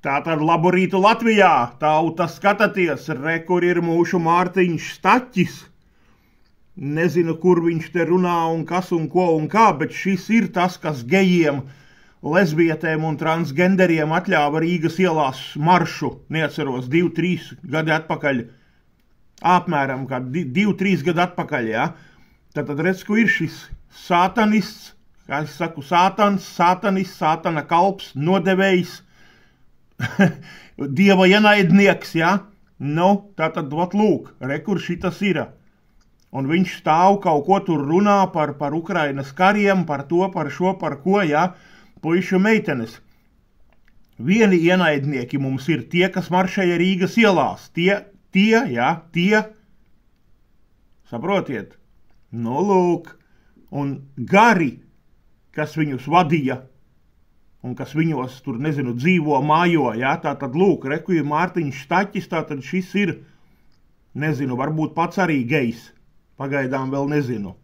Tātad labu rītu Latvijā, tauta skatāties, re, kur ir mūsu Mārtiņš Staķis. Nezinu, kur viņš te runā un kas un ko un kā, bet šis ir tas, kas gejiem, lesbietēm un transgenderiem atļāva Rīgas ielās maršu, neatceros, 2-3 gadi atpakaļ, apmēram kā 2-3 gadi atpakaļ, ja? Tātad redz, ko ir šis sātanists, kā es saku, sātanists, sātana kalps, nodevējs, Dieva ienaidnieks, ja? Nu, tātad, lūk, re, kur šitas ir. Un viņš stāv kaut ko tur runā par Ukrainas kariem, par to, par šo, par ko, ja? Puišu meitenes. Vieni ienaidnieki mums ir tie, kas maršēja Rīgas ielās. Tie. Saprotiet? Nu, lūk. Un gari, kas viņus vadīja, un kas viņos tur, nezinu, dzīvo, mājo, ja? Tātad, lūk, reku ir Mārtiņš Staķis, tātad šis ir, nezinu, varbūt pats arī gejs. Pagaidām vēl nezinu.